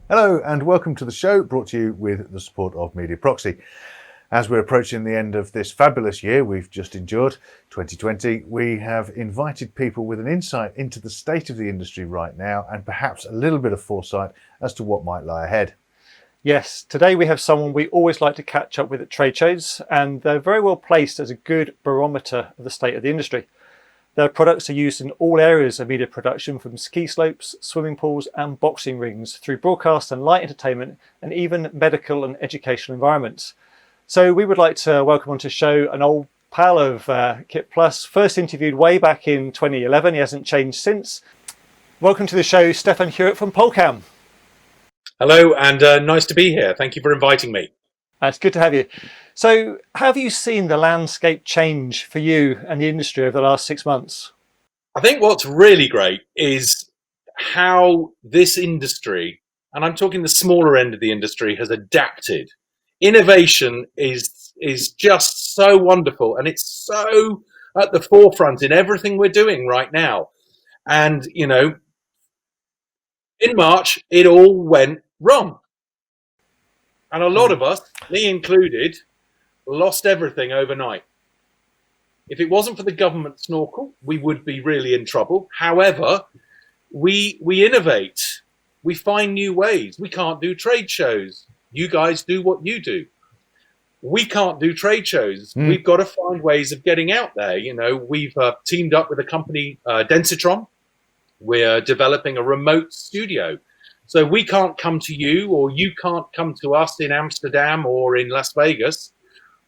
Hello and welcome to the show, brought to you with the support of Mediaproxy. As we're approaching the end of this fabulous year we've just endured, 2020, we have invited people with an insight into the state of the industry right now and perhaps a little bit of foresight as to what might lie ahead. Yes, today we have someone we always like to catch up with at trade shows, and they're very well placed as a good barometer of the state of the industry. Their products are used in all areas of media production, from ski slopes, swimming pools and boxing rings, through broadcast and light entertainment, and even medical and educational environments. So we would like to welcome onto the show an old pal of KitPlus, first interviewed way back in 2011. He hasn't changed since. Welcome to the show, Steffan Hewitt from Polecam. Hello, and nice to be here. Thank you for inviting me. It's good to have you. So have you seen the landscape change for you and the industry over the last 6 months? I think what's really great is how this industry, and I'm talking the smaller end of the industry, has adapted. Innovation is just so wonderful, and it's so at the forefront in everything we're doing right now. And, you know, in March, it all went wrong. And a lot of us, me included, lost everything overnight. If it wasn't for the government snorkel, we would be really in trouble. However, we innovate. We find new ways. We can't do trade shows. You guys do what you do. We can't do trade shows. We've got to find ways of getting out there. You know, we've teamed up with a company, Densitron. We're developing a remote studio. So we can't come to you, or you can't come to us in Amsterdam or in Las Vegas.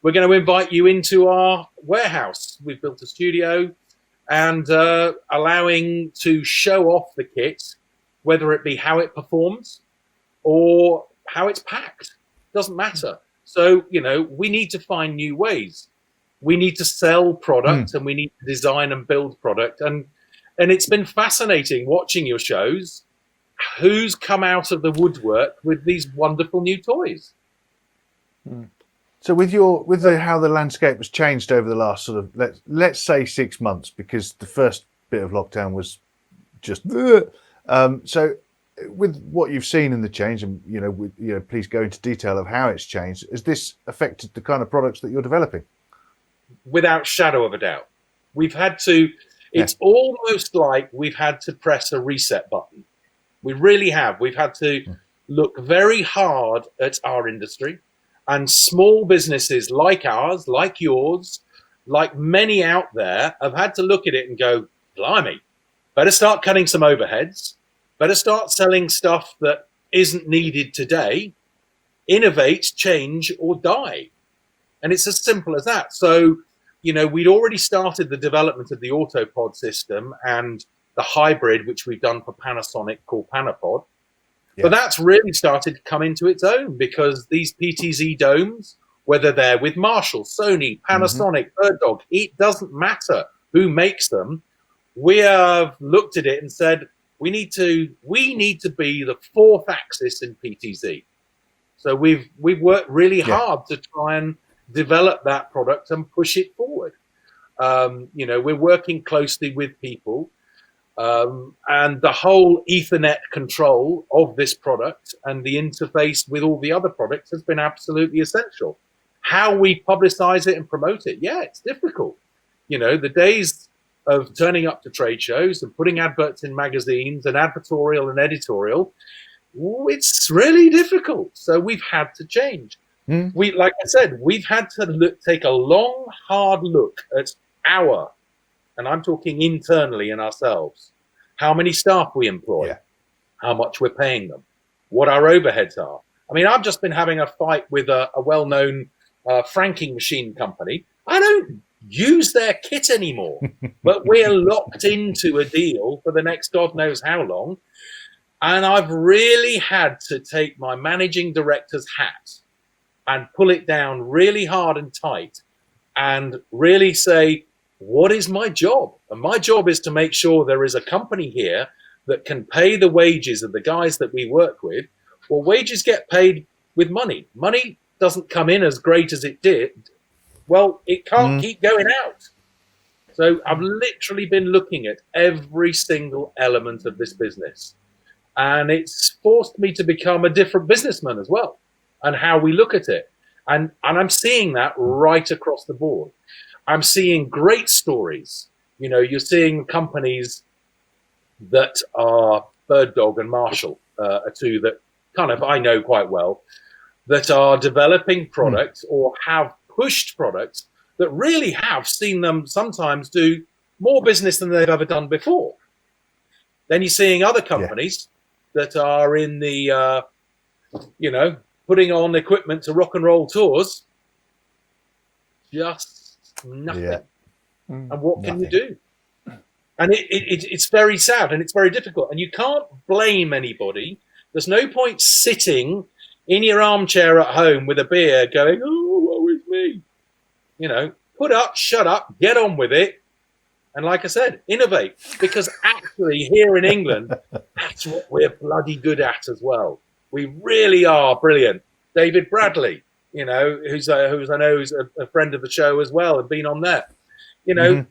We're going to invite you into our warehouse. We've built a studio and allowing to show off the kit, whether it be how it performs or how it's packed. Doesn't matter. So, you know, we need to find new ways. We need to sell product and we need to design and build product. And it's been fascinating watching your shows. Who's come out of the woodwork with these wonderful new toys? So with how the landscape has changed over the last sort of let's say 6 months, because the first bit of lockdown was just so with what you've seen in the change, and please go into detail of how it's changed. Has this affected the kind of products that you're developing? Without shadow of a doubt, we've had to. It's almost like we've had to press a reset button. We really have. We've had to look very hard at our industry, and small businesses like ours, like yours, like many out there, have had to look at it and go, blimey, better start cutting some overheads, better start selling stuff that isn't needed today, innovate, change, or die. And it's as simple as that. So, you know, we'd already started the development of the Autopod system and the hybrid, which we've done for Panasonic, called Panapod. Yeah. But that's really started to come into its own, because these PTZ domes, whether they're with Marshall, Sony, Panasonic, Bird Dog, it doesn't matter who makes them. We have looked at it and said, we need to be the fourth axis in PTZ. So we've worked really hard to try and develop that product and push it forward. We're working closely with people. And the whole Ethernet control of this product and the interface with all the other products has been absolutely essential. How we publicize it and promote it, it's difficult. You know, the days of turning up to trade shows and putting adverts in magazines and advertorial and editorial, it's really difficult. So we've had to change. Like I said, we've had to take a long, hard look at and I'm talking internally in ourselves, how many staff we employ, how much we're paying them, what our overheads are. I mean, I've just been having a fight with a well-known franking machine company. I don't use their kit anymore, but we're locked into a deal for the next God knows how long. And I've really had to take my managing director's hat and pull it down really hard and tight and really say, what is my job? And my job is to make sure there is a company here that can pay the wages of the guys that we work with. Well, wages get paid with money. Money doesn't come in as great as it did. Well, it can't keep going out. So I've literally been looking at every single element of this business. And it's forced me to become a different businessman as well, and how we look at it. And I'm seeing that right across the board. I'm seeing great stories. You know, you're seeing companies that are Bird Dog and Marshall, are two that kind of I know quite well, that are developing products or have pushed products that really have seen them sometimes do more business than they've ever done before. Then you're seeing other companies that are in the, you know, putting on equipment to rock and roll tours, just nothing. Yeah. And what can you do? And it's very sad and it's very difficult. And you can't blame anybody. There's no point sitting in your armchair at home with a beer going, oh, woe is me. You know, put up, shut up, get on with it. And like I said, innovate. Because actually here in England, that's what we're bloody good at as well. We really are brilliant. David Bradley, you know, who's I know is a friend of the show as well and been on there. You know,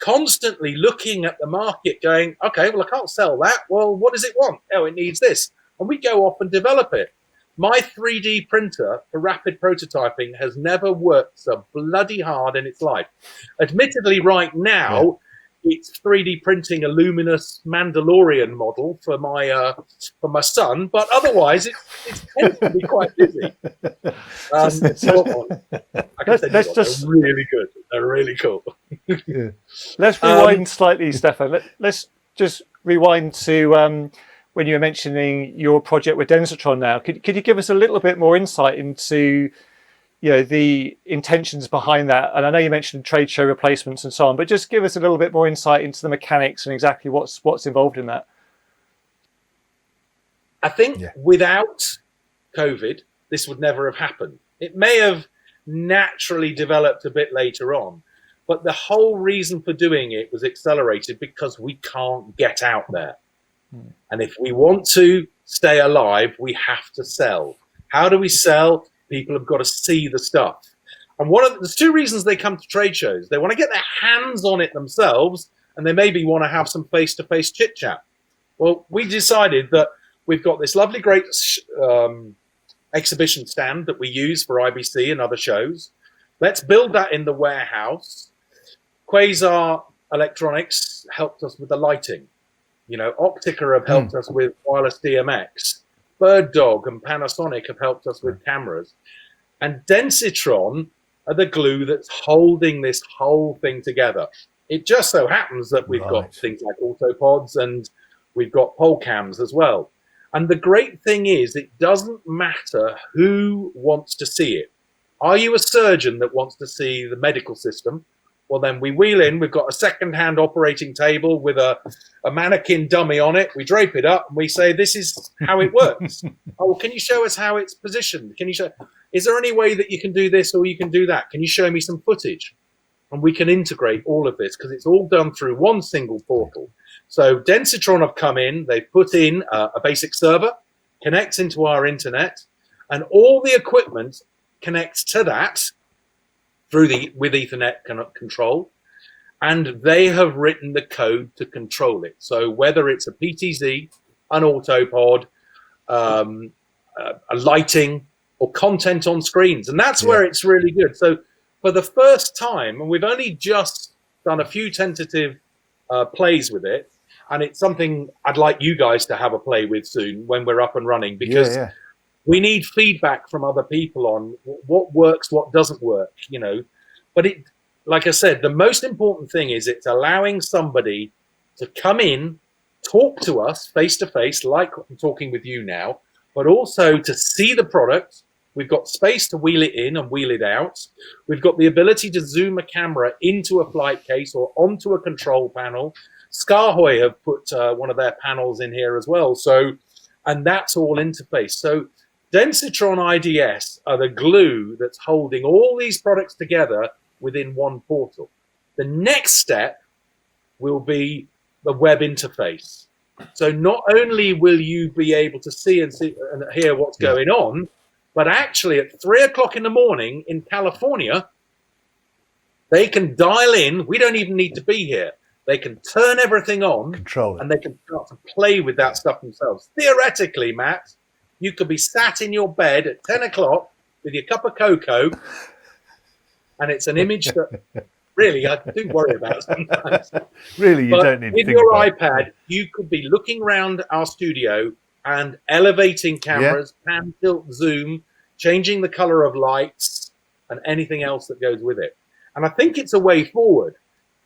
constantly looking at the market going, okay, well, I can't sell that. Well, what does it want? Oh, it needs this. And we go off and develop it. My 3D printer for rapid prototyping has never worked so bloody hard in its life. Admittedly, right now, it's 3D printing a luminous Mandalorian model for my son, but otherwise, it tends to be quite busy. They're really good. They're really cool. Let's rewind slightly, Stefan. Let's just rewind to when you were mentioning your project with Densitron now. Could you give us a little bit more insight into, you know, the intentions behind that? And I know you mentioned trade show replacements and so on, but just give us a little bit more insight into the mechanics and exactly what's involved in that. I think without COVID, this would never have happened. It may have naturally developed a bit later on, but the whole reason for doing it was accelerated because we can't get out there. And if we want to stay alive, we have to sell. How do we sell? People have got to see the stuff. And there's two reasons they come to trade shows. They want to get their hands on it themselves, and they maybe want to have some face-to-face chit-chat. Well, we decided that we've got this lovely, great exhibition stand that we use for IBC and other shows. Let's build that in the warehouse. Quasar Electronics helped us with the lighting. You know, Optica have helped us with wireless DMX. Bird Dog and Panasonic have helped us with cameras. And Densitron are the glue that's holding this whole thing together. It just so happens that we've got things like autopods and we've got Polecams as well. And the great thing is, it doesn't matter who wants to see it. Are you a surgeon that wants to see the medical system? Well, then we wheel in. We've got a second-hand operating table with a mannequin dummy on it. We drape it up and we say, this is how it works. Oh, can you show us how it's positioned? Can you show? Is there any way that you can do this or you can do that? Can you show me some footage? And we can integrate all of this because it's all done through one single portal. So Densitron have come in. They've put in a basic server, connects into our internet, and all the equipment connects to that with Ethernet control, and they have written the code to control it. So whether it's a PTZ, an autopod, a lighting, or content on screens, and that's where it's really good. So for the first time, and we've only just done a few tentative plays with it, and it's something I'd like you guys to have a play with soon when we're up and running, because we need feedback from other people on what works, what doesn't work, you know. But it, like I said, the most important thing is it's allowing somebody to come in, talk to us face to face, like I'm talking with you now, but also to see the product. We've got space to wheel it in and wheel it out. We've got the ability to zoom a camera into a flight case or onto a control panel. Scarhoy have put one of their panels in here as well. So, and that's all interface. So Densitron IDS are the glue that's holding all these products together within one portal. The next step will be the web interface. So not only will you be able to see and hear what's going on, but actually at 3 o'clock in the morning in California, they can dial in. We don't even need to be here. They can turn everything on, Control it. and they can start to play with that stuff themselves. Theoretically, Matt, you could be sat in your bed at 10 o'clock with your cup of cocoa, and it's an image that really I do worry about sometimes. Really, you But don't need to with think your about it. iPad, you could be looking around our studio and elevating cameras, pan, tilt, zoom, changing the color of lights, and anything else that goes with it. And I think it's a way forward.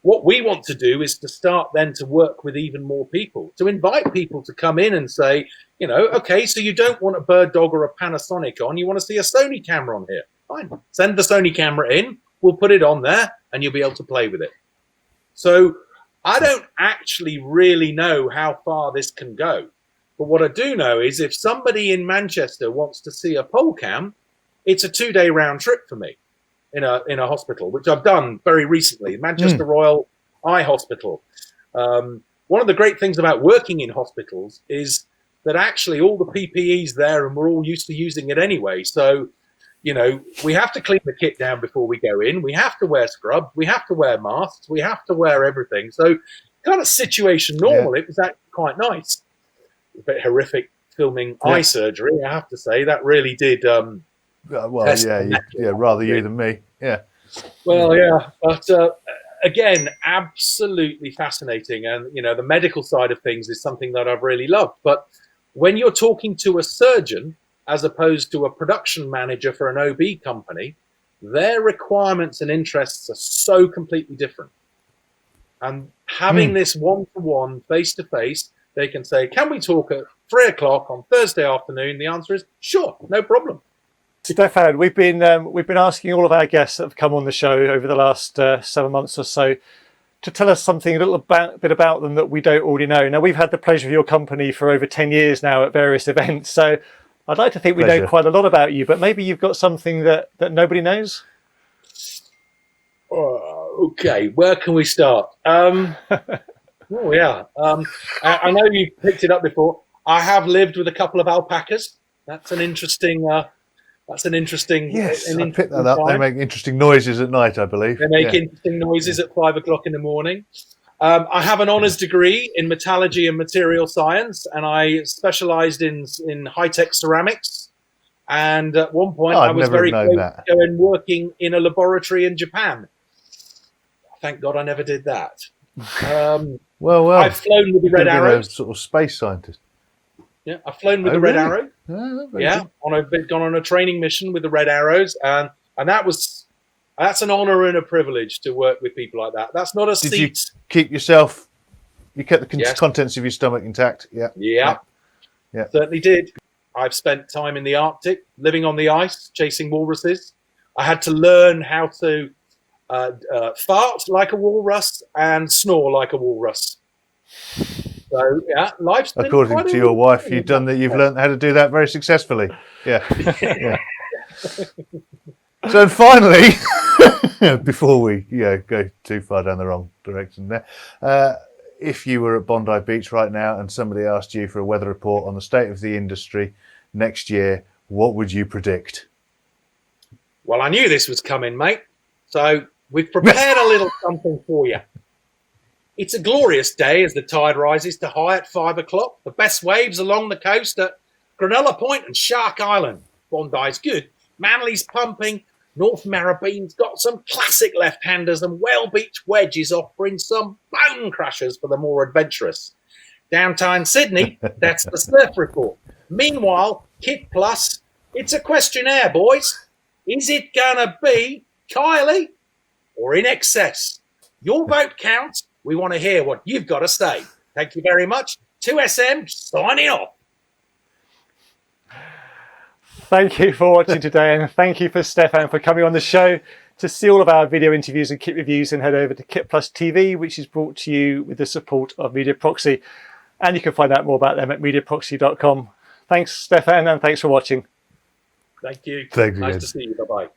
What we want to do is to start then to work with even more people, to invite people to come in and say, you know, okay, so you don't want a Bird Dog or a Panasonic on, you want to see a Sony camera on here. Fine, send the Sony camera in, we'll put it on there, and you'll be able to play with it. So I don't actually really know how far this can go. But what I do know is if somebody in Manchester wants to see a Polecam, it's a 2-day round trip for me in a hospital, which I've done very recently, Manchester Royal Eye Hospital. One of the great things about working in hospitals is that actually all the PPE's there and we're all used to using it anyway. So, you know, we have to clean the kit down before we go in. We have to wear scrubs. We have to wear masks. We have to wear everything. So kind of situation normal. It was actually quite nice. A bit horrific filming eye surgery, I have to say. That really did... well, rather you than me. Yeah. Well, yeah, but again, absolutely fascinating, and you know, the medical side of things is something that I've really loved. But when you're talking to a surgeon as opposed to a production manager for an OB company, their requirements and interests are so completely different. And having this one-to-one, face-to-face, they can say, "Can we talk at 3 o'clock on Thursday afternoon?" The answer is sure, no problem. Stefan, we've been asking all of our guests that have come on the show over the last 7 months or so to tell us something a bit about them that we don't already know. Now, we've had the pleasure of your company for over 10 years now at various events, so I'd like to think we know quite a lot about you, but maybe you've got something that nobody knows? Okay, where can we start? I know you picked it up before. I have lived with a couple of alpacas. That's an interesting... Yes, I picked that up. They make interesting noises at night, I believe. They make interesting noises at 5 o'clock in the morning. I have an honours degree in metallurgy and material science, and I specialised in high-tech ceramics. And at one point, I was very close to going working in a laboratory in Japan. Thank God I never did that. Well, I've flown with the Red Arrows. A sort of space scientist. Yeah, I've flown with the Red Arrow. Good. Gone on a training mission with the Red Arrows, and that's an honour and a privilege to work with people like that. That's not a seat. Did you keep yourself? You kept the contents of your stomach intact. Yeah. Certainly did. I've spent time in the Arctic, living on the ice, chasing walruses. I had to learn how to fart like a walrus and snore like a walrus. So life's been according to your wife, you've learned how to do that very successfully. Yeah. So finally, before we go too far down the wrong direction there, if you were at Bondi Beach right now and somebody asked you for a weather report on the state of the industry next year, what would you predict? Well, I knew this was coming, mate. So we've prepared a little something for you. It's a glorious day as the tide rises to high at 5 o'clock. The best waves along the coast at Granella Point and Shark Island. Bondi's good. Manly's pumping. North Marrabine's got some classic left-handers and Whale Beach wedges offering some bone crushers for the more adventurous. Downtown Sydney, that's the surf report. Meanwhile, KitPlus, it's a questionnaire, boys. Is it gonna be Kylie or in excess? Your vote counts. We want to hear what you've got to say. Thank you very much. 2SM signing off. Thank you for watching today, and thank you for Stefan for coming on the show. To see all of our video interviews and kit reviews, and head over to KitPlus TV, which is brought to you with the support of Mediaproxy. And you can find out more about them at mediaproxy.com. Thanks, Stefan, and thanks for watching. Thank you. Thank you. Nice to see you. Bye-bye.